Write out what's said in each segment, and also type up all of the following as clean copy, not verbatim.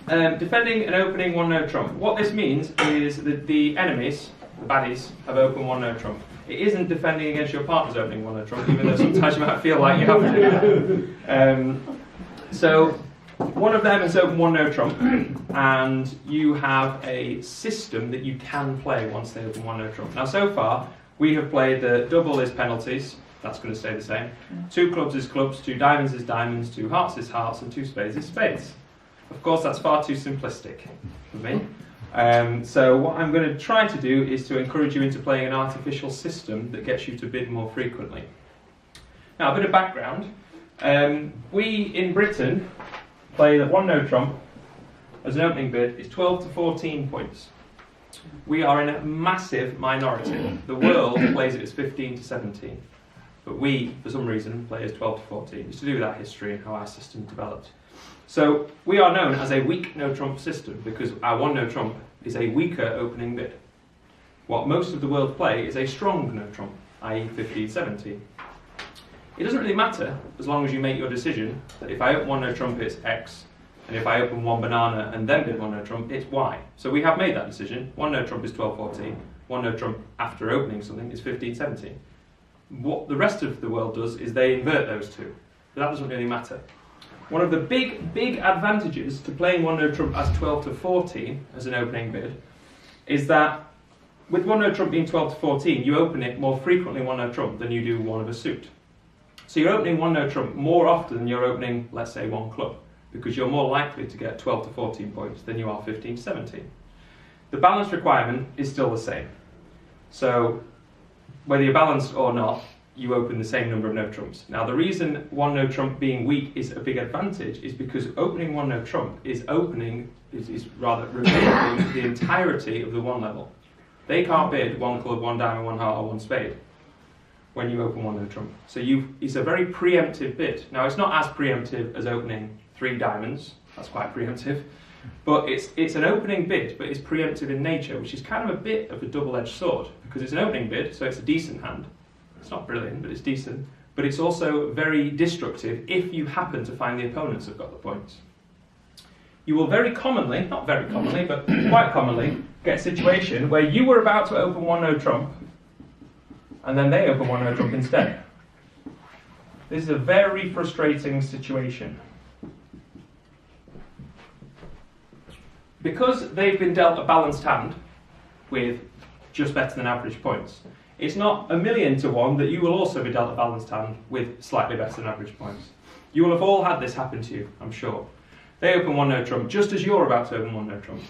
Defending and opening one-no trump. What this means is that the enemies, the baddies, have opened one-no trump. It isn't defending against your partner's opening one-no trump, even though sometimes you might feel like you have to. So one of them has opened one-no trump, and you have a system that you can play once they open one-no trump. Now, so far, we have played the double is penalties. That's going to stay the same. 2 clubs is clubs, 2 diamonds is diamonds, 2 hearts is hearts, and 2 spades is spades. Of course, that's far too simplistic for me. So what I'm going to try to do is to encourage you into playing an artificial system that gets you to bid more frequently. Now, a bit of background. We, in Britain, play that one-no trump as an opening bid is 12 to 14 points. We are in a massive minority. The world plays it as 15 to 17. But we, for some reason, play as 12 to 14. It's to do with our history and how our system developed. So we are known as a weak no-trump system because our one-no-trump is a weaker opening bid. What most of the world play is a strong no-trump, i.e. 15-17. It doesn't really matter as long as you make your decision that if I open one no-trump it's X, and if I open one banana and then bid one no-trump it's Y. So we have made that decision. One no-trump is 12-14. One no-trump after opening something is 15-17. What the rest of the world does is they invert those two. But that doesn't really matter. One of the big advantages to playing one no-trump as 12 to 14 as an opening bid is that with one no-trump being 12 to 14, you open it more frequently one no-trump than you do one of a suit. So you're opening one no-trump more often than you're opening, let's say, one club, because you're more likely to get 12 to 14 points than you are 15 to 17. The balance requirement is still the same. So whether you're balanced or not, you open the same number of no-trumps. Now, the reason one no-trump being weak is a big advantage is because opening one no-trump is revealing the entirety of the one level. They can't bid one club, one diamond, one heart, or one spade when you open one no-trump. So it's a very preemptive bid. Now, it's not as preemptive as opening 3 diamonds. That's quite preemptive. But it's an opening bid, but it's preemptive in nature, which is kind of a bit of a double-edged sword, because it's an opening bid, so it's a decent hand. It's not brilliant, but it's decent. But it's also very destructive if you happen to find the opponents have got the points. You will very commonly, not very commonly, but quite commonly, get a situation where you were about to open one no-trump, and then they open one no-trump instead. This is a very frustrating situation. Because they've been dealt a balanced hand with just better than average points, it's not 1,000,000 to 1 that you will also be dealt a balanced hand with slightly better than average points. You will have all had this happen to you, I'm sure. They open one no-trump just as you're about to open one no-trump.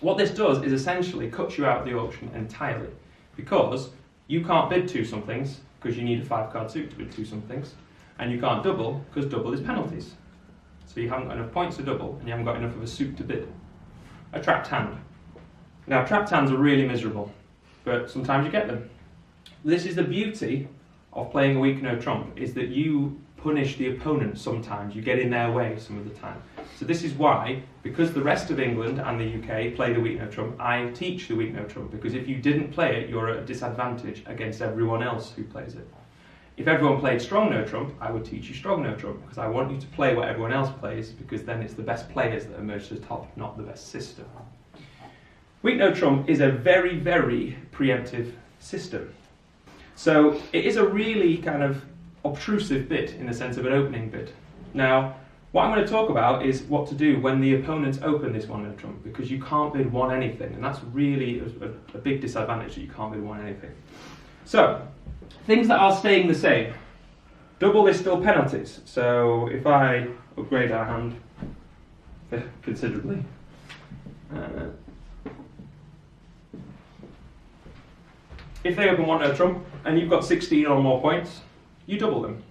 What this does is essentially cuts you out of the auction entirely, because you can't bid 2 somethings because you need a 5-card suit to bid 2 somethings, and you can't double because double is penalties. So you haven't got enough points to double, and you haven't got enough of a suit to bid. A trapped hand. Now, trapped hands are really miserable, but sometimes you get them. This is the beauty of playing a weak no-trump, is that you punish the opponent sometimes. You get in their way some of the time. So this is why, because the rest of England and the UK play the weak no-trump, I teach the weak no-trump, because if you didn't play it, you're at a disadvantage against everyone else who plays it. If everyone played strong no-trump, I would teach you strong no-trump, because I want you to play what everyone else plays, because then it's the best players that emerge to the top, not the best system. Weak no-trump is a very, very preemptive system. So it is a really kind of obtrusive bid in the sense of an opening bid. Now, what I'm going to talk about is what to do when the opponents open this one no-trump, because you can't bid one anything, and that's really a big disadvantage, that you can't bid one anything. So, things that are staying the same. Double is still penalties, so if I upgrade our hand considerably, if they open one no-trump and you've got 16 or more points, you double them.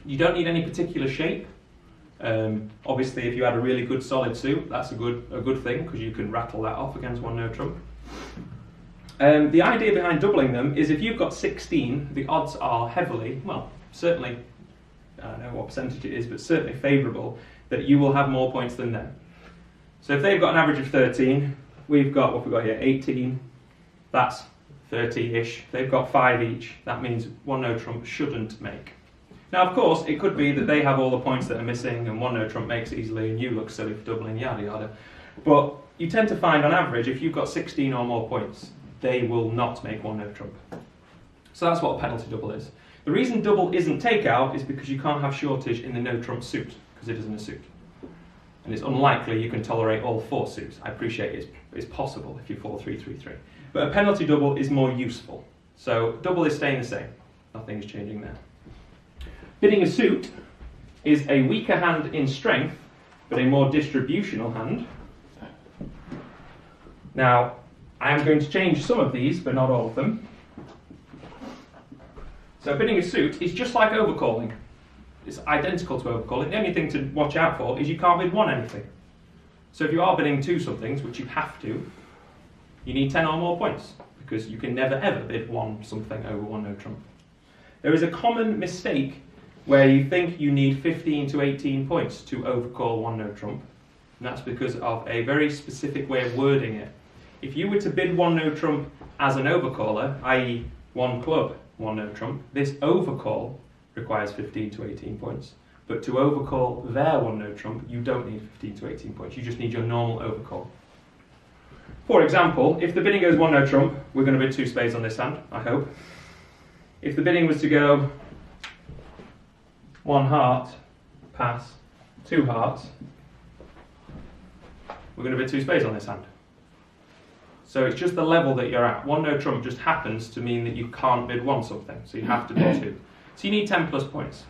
You don't need any particular shape. Obviously, if you had a really good solid suit, that's a good thing, because you can rattle that off against one no-trump. The idea behind doubling them is if you've got 16, the odds are heavily, well, certainly, I don't know what percentage it is, but certainly favourable, that you will have more points than them. So if they've got an average of 13, we've got, what have we got here, 18, that's 30-ish. They've got 5 each. That means one no-trump shouldn't make. Now, of course, it could be that they have all the points that are missing and one no trump makes it easily and you look silly for doubling, yada yada. But you tend to find, on average, if you've got 16 or more points, they will not make one no trump. So that's what a penalty double is. The reason double isn't takeout is because you can't have shortage in the no trump suit, because it isn't a suit. And it's unlikely you can tolerate all 4 suits. I appreciate it's possible if you fall 3-3-3. But a penalty double is more useful. So double is staying the same. Nothing is changing there. Bidding a suit is a weaker hand in strength, but a more distributional hand. Now, I am going to change some of these, but not all of them. So bidding a suit is just like overcalling. It's identical to overcalling. The only thing to watch out for is you can't bid 1 anything. So if you are bidding 2 somethings, which you have to, you need 10 or more points, because you can never ever bid 1 something over 1 no trump. There is a common mistake where you think you need 15 to 18 points to overcall 1 no trump, and that's because of a very specific way of wording it. If you were to bid 1 no trump as an overcaller, i.e. 1 club, 1 no trump, this overcall requires 15 to 18 points. But to overcall their 1 no trump, you don't need 15 to 18 points. You just need your normal overcall. For example, if the bidding goes 1 no trump, we're going to bid 2 spades on this hand, I hope. If the bidding was to go 1 heart, pass, 2 hearts, we're going to bid 2 spades on this hand. So it's just the level that you're at. 1 no trump just happens to mean that you can't bid 1 something, so you have to bid 2. So you need 10 plus points.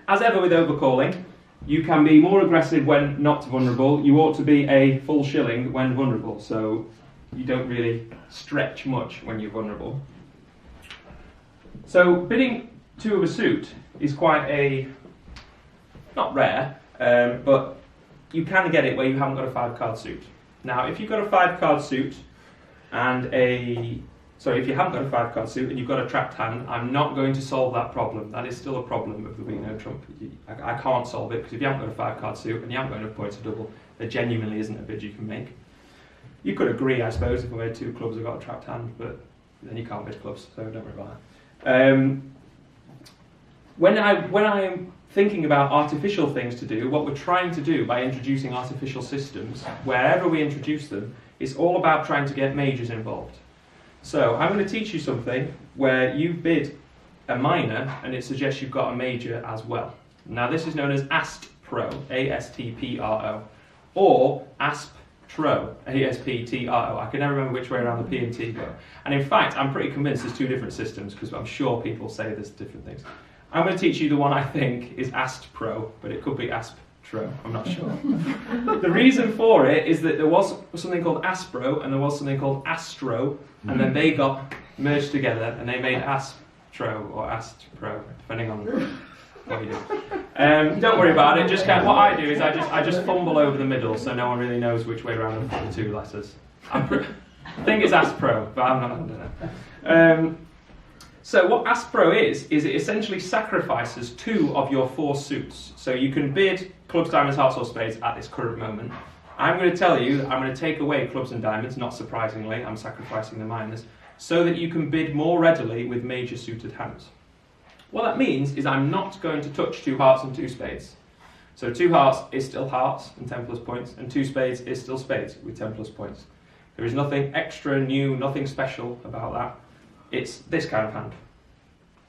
As ever with overcalling, you can be more aggressive when not vulnerable. You ought to be a full shilling when vulnerable, so you don't really stretch much when you're vulnerable. So bidding 2 of a suit is quite not rare, but you can get it where you haven't got a 5-card suit. Now, if you've got a 5-card suit and if you haven't got a 5-card suit and you've got a trapped hand, I'm not going to solve that problem. That is still a problem of the being no trump. I can't solve it, because if you haven't got a 5-card suit and you haven't got enough points to double, there genuinely isn't a bid you can make. You could agree, I suppose, if I made 2 clubs, I've got a trapped hand, but then you can't bid clubs, so don't worry about that. When I'm thinking about artificial things to do, what we're trying to do by introducing artificial systems, wherever we introduce them, it's all about trying to get majors involved. So I'm going to teach you something where you bid a minor and it suggests you've got a major as well. Now this is known as Asptro, A-S-T-P-R-O, or Asptro, A-S-P-T-R-O. I can never remember which way around the P and T go. And in fact, I'm pretty convinced there's 2 different systems, because I'm sure people say there's different things. I'm going to teach you the one I think is Asptro, but it could be Asptro, I'm not sure. The reason for it is that there was something called Aspro and there was something called Astro, and then they got merged together and they made Asptro or Astpro, depending on what you do. Don't worry about it, what I do is I just fumble over the middle so no one really knows which way around the 2 letters. I think it's Aspro, but I don't know. So what Asptro is it essentially sacrifices 2 of your 4 suits. So you can bid clubs, diamonds, hearts or spades at this current moment. I'm going to tell you, I'm going to take away clubs and diamonds, not surprisingly, I'm sacrificing the minors, so that you can bid more readily with major suited hands. What that means is I'm not going to touch 2 hearts and 2 spades. So 2 hearts is still hearts and 10 plus points, and 2 spades is still spades with 10 plus points. There is nothing extra, new, nothing special about that. It's this kind of hand,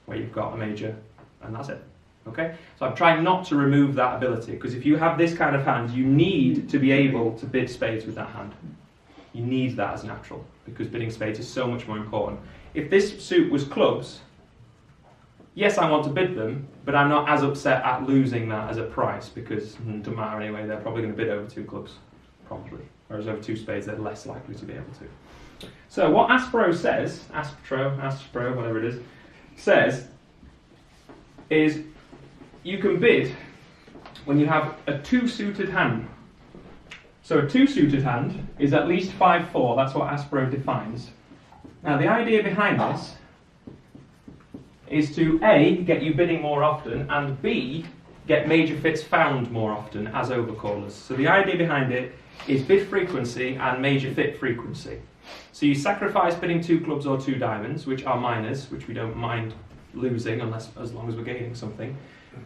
where you've got a major, and that's it. Okay? So I'm trying not to remove that ability, because if you have this kind of hand, you need to be able to bid spades with that hand. You need that as natural, because bidding spades is so much more important. If this suit was clubs, yes, I want to bid them, but I'm not as upset at losing that as a price, because it doesn't matter anyway, they're probably going to bid over 2 clubs, probably. Whereas over 2 spades, they're less likely to be able to. So what Asptro says, Asptro, whatever it is, says is you can bid when you have a 2-suited hand. So a 2-suited hand is at least 5-4, that's what Asptro defines. Now the idea behind this is to A, get you bidding more often, and B, get major fits found more often as overcallers. So the idea behind it is bid frequency and major fit frequency. So you sacrifice bidding 2 clubs or 2 diamonds, which are minors, which we don't mind losing as long as we're gaining something.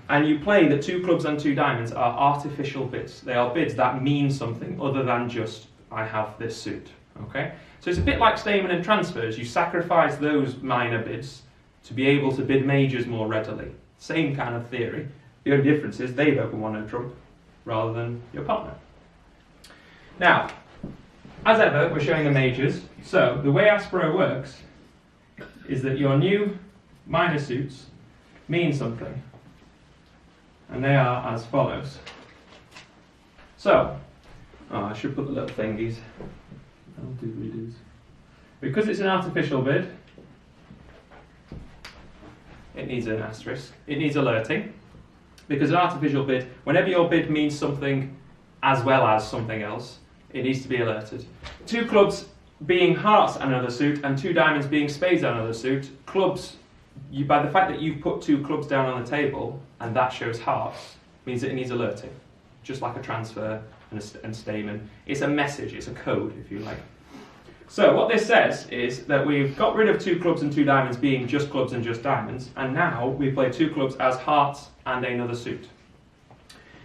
And you play that 2 clubs and 2 diamonds are artificial bids. They are bids that mean something other than just, I have this suit. Okay? So it's a bit like stamen and transfers. You sacrifice those minor bids to be able to bid majors more readily. Same kind of theory. The only difference is they've opened 1-no trump rather than your partner. Now, as ever, we're showing the majors. So the way Asptro works is that your new minor suits mean something. And they are as follows. So, I should put the little thingies. I'll do redos. Because it's an artificial bid, it needs an asterisk. It needs alerting. Because an artificial bid, whenever your bid means something as well as something else, it needs to be alerted. 2 clubs being hearts and another suit, and 2 diamonds being spades and another suit, clubs, by the fact that you've put 2 clubs down on the table, and that shows hearts, means that it needs alerting. Just like a transfer and stamen. It's a message, it's a code, if you like. So what this says is that we've got rid of 2 clubs and 2 diamonds being just clubs and just diamonds, and now we play 2 clubs as hearts and another suit.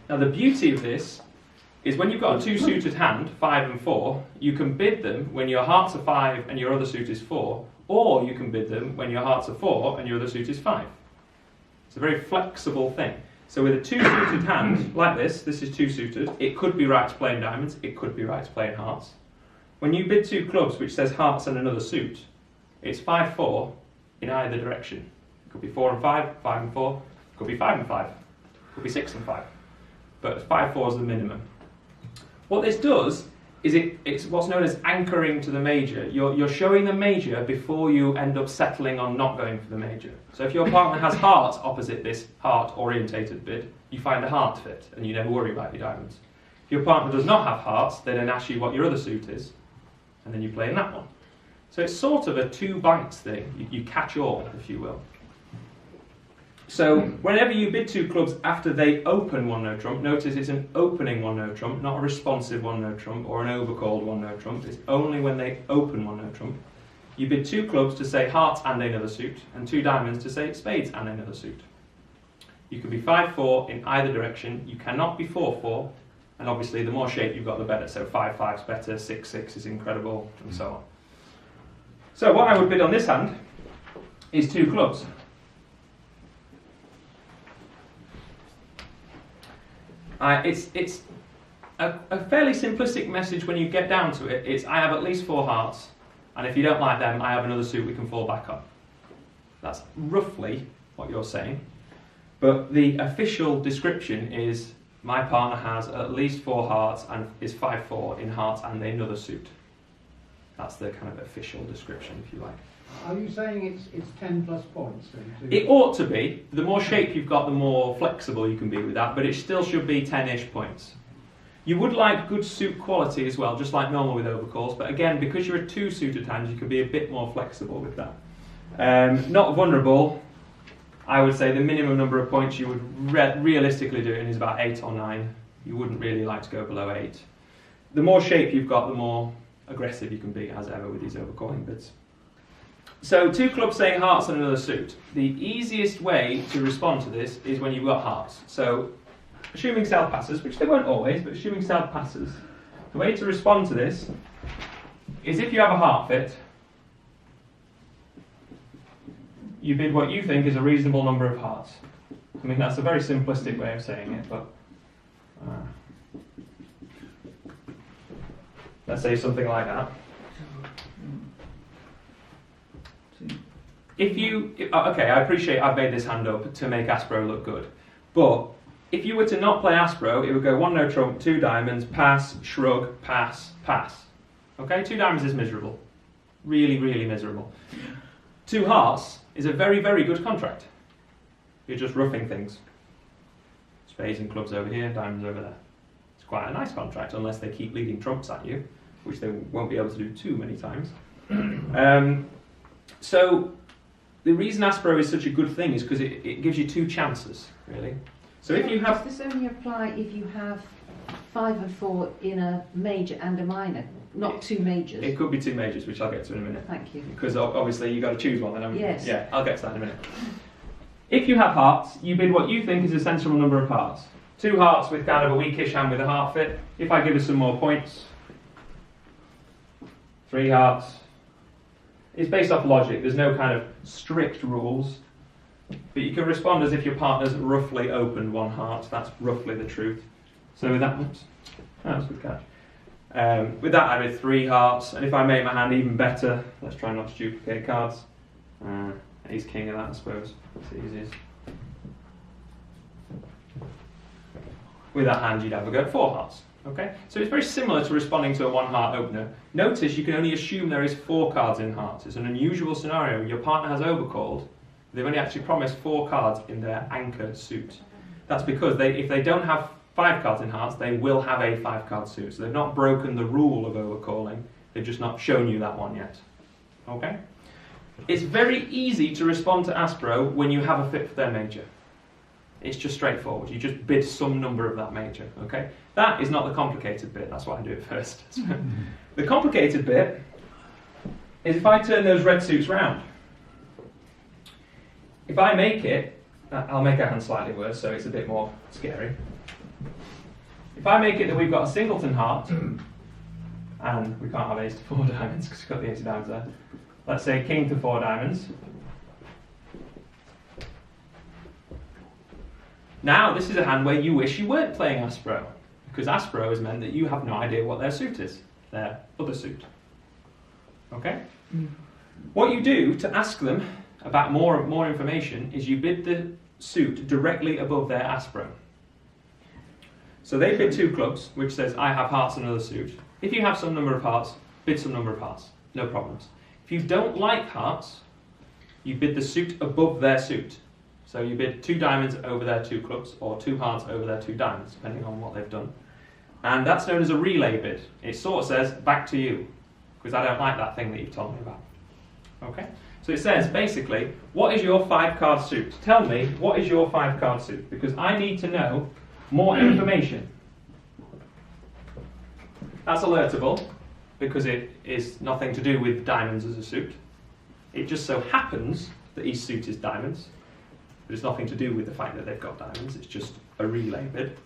Now the beauty of this is when you've got a 2-suited hand, 5 and 4, you can bid them when your hearts are 5 and your other suit is 4, or you can bid them when your hearts are 4 and your other suit is 5. It's a very flexible thing. So with a 2-suited hand, like this is 2-suited, it could be right to play in diamonds, it could be right to play in hearts. When you bid 2 clubs which says hearts and another suit, it's 5-4 in either direction. It could be 4 and 5, 5 and 4, it could be 5 and 5, it could be 6 and 5. But 5-4 is the minimum. What this does is it's what's known as anchoring to the major. You're showing the major before you end up settling on not going for the major. So if your partner has hearts opposite this heart-orientated bid, you find a heart fit and you never worry about your diamonds. If your partner does not have hearts, they then ask you what your other suit is, and then you play in that one. So it's sort of a 2 bites thing. You catch all, if you will. So whenever you bid 2 clubs after they open 1-no trump, notice it's an opening 1-no trump, not a responsive 1-no trump or an overcalled 1-no trump. It's only when they open 1-no trump. You bid 2 clubs to say hearts and another suit, and 2 diamonds to say spades and another suit. You can be 5-4 in either direction. You cannot be 4-4, and obviously the more shape you've got, the better. So 5-5 is better, 6-6 is incredible, and so on. So what I would bid on this hand is 2 clubs. It's a fairly simplistic message when you get down to it. It's I have at least 4 hearts, and if you don't like them, I have another suit we can fall back on. That's roughly what you're saying. But the official description is my partner has at least 4 hearts and is 5-4 in hearts and another suit. That's the kind of official description, if you like. Are you saying it's 10 plus points then? It ought to be. The more shape you've got, the more flexible you can be with that, but it still should be 10-ish points. You would like good suit quality as well, just like normal with overcalls, but again, because you're a 2-suited hand, you can be a bit more flexible with that. Not vulnerable, I would say the minimum number of points you would realistically do it in is about 8 or 9. You wouldn't really like to go below 8. The more shape you've got, the more aggressive you can be, as ever, with these overcalling bids. So 2 clubs saying hearts and another suit. The easiest way to respond to this is when you've got hearts. So assuming South passes, which they won't always, but assuming South passes, the way to respond to this is if you have a heart fit, you bid what you think is a reasonable number of hearts. I mean, that's a very simplistic way of saying it, but let's say something like that. Okay, I appreciate I've made this hand up to make Asptro look good, but if you were to not play Asptro, it would go 1-no trump, 2 diamonds, pass, shrug, pass, pass. Okay, 2 diamonds is miserable. Really, really miserable. 2 hearts is a very, very good contract. You're just roughing things. Spades and clubs over here, diamonds over there. It's quite a nice contract, unless they keep leading trumps at you, which they won't be able to do too many times. So the reason Asptro is such a good thing is because it gives you 2 chances, really. So if you have... Does this only apply if you have 5 and 4 in a major and a minor, not 2 majors? It could be 2 majors, which I'll get to in a minute. Thank you. Because obviously you've got to choose one, then haven't you? Yes. Yeah, I'll get to that in a minute. If you have hearts, you bid what you think is a sensible number of hearts. 2 hearts with kind of a weakish hand with a heart fit. If I give us some more points, 3 hearts. It's based off logic. There's no kind of strict rules. But you can respond as if your partner's roughly opened 1 heart. That's roughly the truth. So with that, oops, that was a good catch. With that, I did 3 hearts. And if I make my hand even better, let's try not to duplicate cards. Ace king of that, I suppose. That's the easiest. With that hand, you'd have a go at 4 hearts. Okay? So it's very similar to responding to a 1 heart opener. Notice you can only assume there is 4 cards in hearts. It's an unusual scenario. Your partner has overcalled. They've only actually promised 4 cards in their anchor suit. That's because if they don't have 5 cards in hearts, they will have a 5-card suit. So they've not broken the rule of overcalling. They've just not shown you that one yet. Okay? It's very easy to respond to Asptro when you have a fit for their major. It's just straightforward. You just bid some number of that major. Okay? That is not the complicated bit. That's why I do it first. The complicated bit is if I turn those red suits round. If I make it, I'll make our hand slightly worse so it's a bit more scary. If I make it that we've got a singleton heart, and we can't have ace to 4 diamonds because we've got the ace of diamonds there. Let's say king to 4 diamonds. Now this is a hand where you wish you weren't playing Asptro, because Asptro has meant that you have no idea what their suit is, their other suit. Okay? What you do to ask them about more information is you bid the suit directly above their Asptro. So they bid 2 clubs, which says I have hearts and another suit. If you have some number of hearts, bid some number of hearts. No problems. If you don't like hearts, you bid the suit above their suit. So you bid 2 diamonds over their 2 clubs, or 2 hearts over their 2 diamonds, depending on what they've done. And that's known as a relay bid. It sort of says, back to you, because I don't like that thing that you've told me about. Okay? So it says, basically, what is your 5-card suit? Tell me, what is your 5-card suit? Because I need to know more information. That's alertable, because it is nothing to do with diamonds as a suit. It just so happens that each suit is diamonds. But it's nothing to do with the fact that they've got diamonds. It's just a relay bid.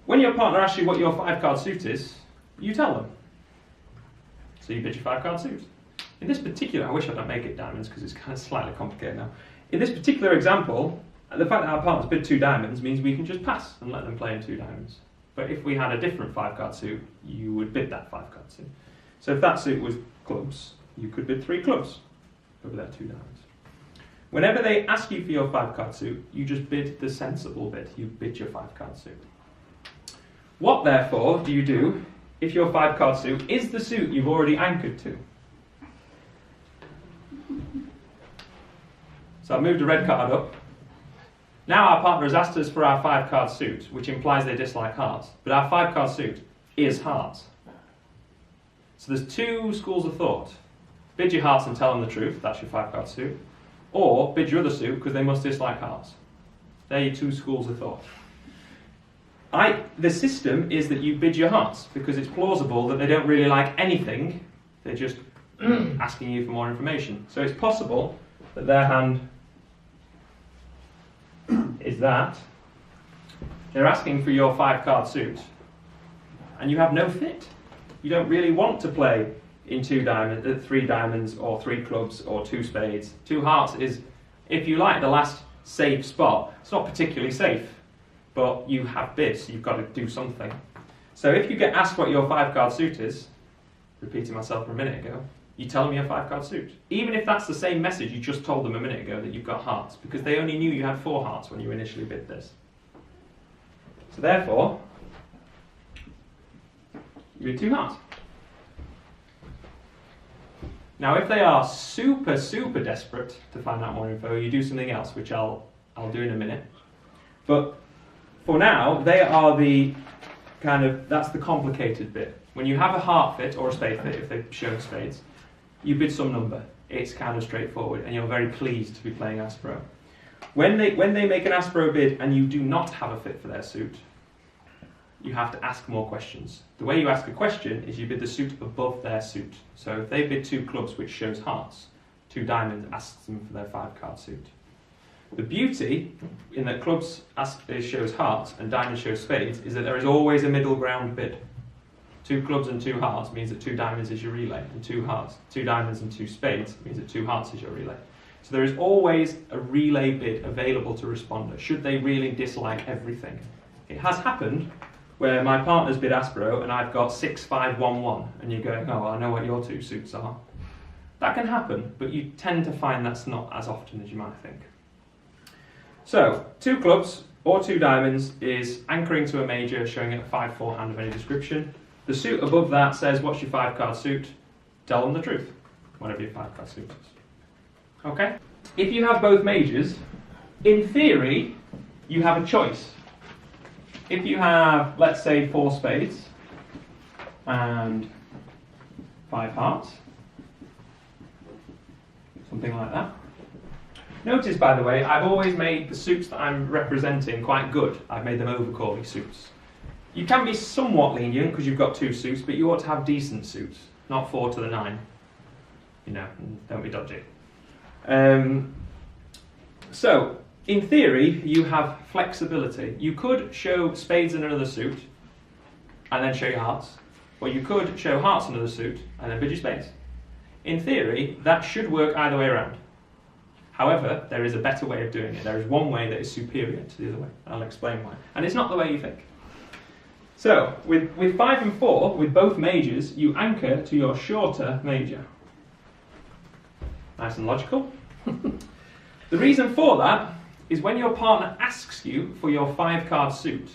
When your partner asks you what your 5-card suit is, you tell them. So you bid your 5-card suit. In this particular, I wish I don't make it diamonds because it's kind of slightly complicated now. In this particular example, the fact that our partner's bid 2 diamonds means we can just pass and let them play in 2 diamonds. But if we had a different 5-card suit, you would bid that 5-card suit. So if that suit was clubs, you could bid 3 clubs over their 2 diamonds. Whenever they ask you for your 5-card suit, you just bid the sensible bid. You bid your 5-card suit. What, therefore, do you do if your 5-card suit is the suit you've already anchored to? So I've moved a red card up. Now our partner has asked us for our 5-card suit, which implies they dislike hearts. But our 5-card suit is hearts. So there's 2 schools of thought. Bid your hearts and tell them the truth, that's your 5-card suit. Or bid your other suit because they must dislike hearts. They're your 2 schools of thought. The system is that you bid your hearts because it's plausible that they don't really like anything. They're just asking you for more information. So it's possible that their hand is that. They're asking for your 5-card suit and you have no fit. You don't really want to play in 3 diamonds or 3 clubs or 2 spades. 2 hearts is, if you like, the last safe spot. It's not particularly safe, but you have bids, so you've got to do something. So if you get asked what your 5-card suit is, repeating myself from a minute ago, you tell them your 5-card suit. Even if that's the same message you just told them a minute ago that you've got hearts, because they only knew you had 4 hearts when you initially bid this. So therefore, you bid 2 hearts. Now if they are super, super desperate to find out more info, you do something else, which I'll do in a minute. But for now, they are the that's the complicated bit. When you have a heart fit or a spade fit, if they've shown spades, you bid some number. It's kind of straightforward, and you're very pleased to be playing Asptro. When they make an Asptro bid and you do not have a fit for their suit, you have to ask more questions. The way you ask a question is you bid the suit above their suit. So if they bid 2 clubs, which shows hearts, 2 diamonds asks them for their 5-card suit. The beauty in that clubs shows hearts and diamonds shows spades is that there is always a middle ground bid. 2 clubs and 2 hearts means that 2 diamonds is your relay, and 2 diamonds and 2 spades means that 2 hearts is your relay. So there is always a relay bid available to responder, should they really dislike everything. It has happened where my partner's bid Asptro and I've got 6, 5, 1, 1, and you're going, oh, I know what your 2 suits are. That can happen, but you tend to find that's not as often as you might think. So, 2 clubs or 2 diamonds is anchoring to a major, showing it a 5-4 hand of any description. The suit above that says, what's your 5-card suit? Tell them the truth, whatever your 5-card suit is. Okay? If you have both majors, in theory, you have a choice. If you have, let's say, 4 spades and 5 hearts, something like that. Notice, by the way, I've always made the suits that I'm representing quite good. I've made them overcall suits. You can be somewhat lenient because you've got 2 suits, but you ought to have decent suits, not 4 to the 9. You know, don't be dodgy. So, in theory, you have flexibility. You could show spades in another suit and then show your hearts, or you could show hearts in another suit and then bid your spades. In theory, that should work either way around. However, there is a better way of doing it. There is one way that is superior to the other way. I'll explain why. And it's not the way you think. So, with 5 and 4, with both majors, you anchor to your shorter major. Nice and logical. The reason for that is when your partner asks you for your 5-card suit,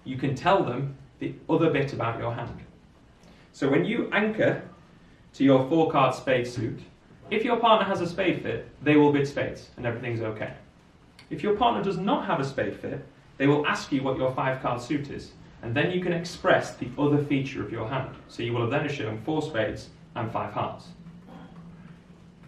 you can tell them the other bit about your hand. So when you anchor to your 4-card spade suit, if your partner has a spade fit, they will bid spades and everything's okay. If your partner does not have a spade fit, they will ask you what your 5-card suit is, and then you can express the other feature of your hand. So you will have then shown 4 spades and 5 hearts.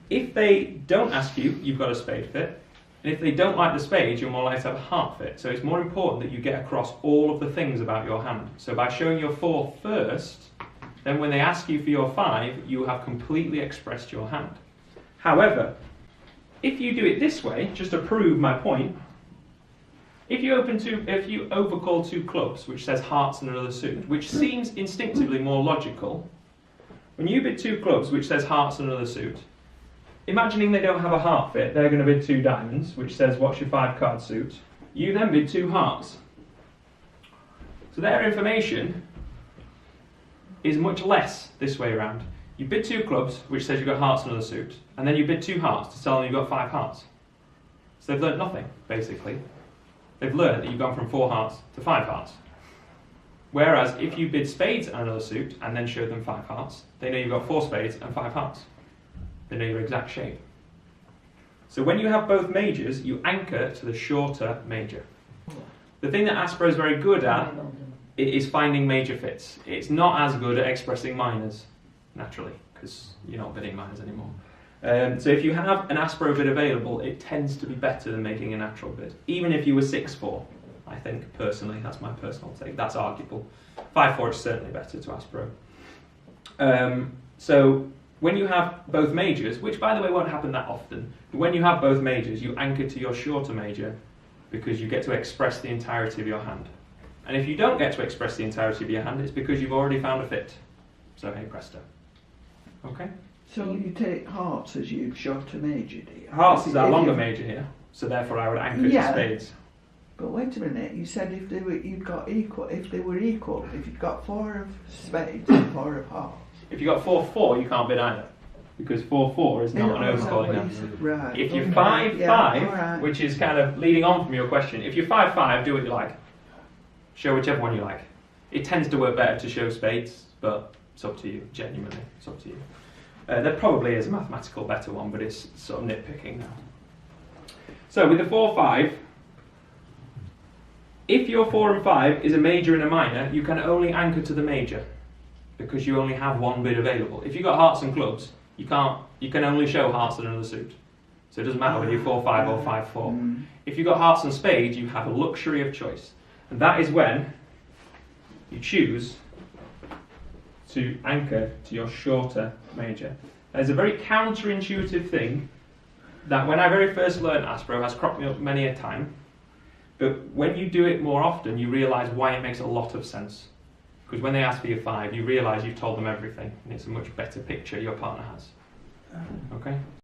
If they don't ask you, you've got a spade fit, and if they don't like the spades, you're more likely to have a heart fit. So it's more important that you get across all of the things about your hand. So by showing your 4 first, then when they ask you for your 5, you have completely expressed your hand. However, if you do it this way, just to prove my point, if you overcall 2 clubs, which says hearts and another suit, which seems instinctively more logical, when you bid 2 clubs, which says hearts and another suit, imagining they don't have a heart fit, they're going to bid 2 diamonds, which says what's your 5-card suit. You then bid 2 hearts. So their information is much less this way around. You bid 2 clubs, which says you've got hearts and another suit, and then you bid 2 hearts to tell them you've got 5 hearts. So they've learnt nothing, basically. They've learned that you've gone from 4 hearts to 5 hearts. Whereas if you bid spades and another suit and then show them 5 hearts, they know you've got 4 spades and 5 hearts. They know your exact shape. So when you have both majors, you anchor to the shorter major. The thing that Asptro is very good at is finding major fits. It's not as good at expressing minors, naturally, because you're not bidding minors anymore. So if you have an Asptro bid available, it tends to be better than making a natural bid. Even if you were 6-4, I think, personally, that's my personal take. That's arguable. 5-4 is certainly better to Asptro. So when you have both majors, which by the way won't happen that often, but when you have both majors, you anchor to your shorter major because you get to express the entirety of your hand. And if you don't get to express the entirety of your hand, it's because you've already found a fit. So hey presto. Okay? So you take hearts as your shorter major, do you? Hearts is our longer major here, so therefore I would anchor to spades. But wait a minute, you said if they were equal, if you've got 4 of spades and 4 of hearts. If you've got 4-4, you can't bid either, because 4-4 is not an overcalling number. Right. If you're 5-5, which is kind of leading on from your question, if you're 5-5, do what you like. Show whichever one you like. It tends to work better to show spades, but it's up to you, genuinely, it's up to you. There probably is a mathematical better one, but it's sort of nitpicking now. So with the 4-5, if your 4 and 5 is a major and a minor, you can only anchor to the major, because you only have one bid available. If you've got hearts and clubs, you can only show hearts and another suit. So it doesn't matter whether you're 4-5 or 5-4. If you've got hearts and spades, you have a luxury of choice. And that is when you choose to anchor to your shorter major. There's a very counterintuitive thing that when I very first learned Asptro has cropped me up many a time, but when you do it more often, you realise why it makes a lot of sense. Because when they ask for your 5, you realise you've told them everything, and it's a much better picture your partner has. Okay?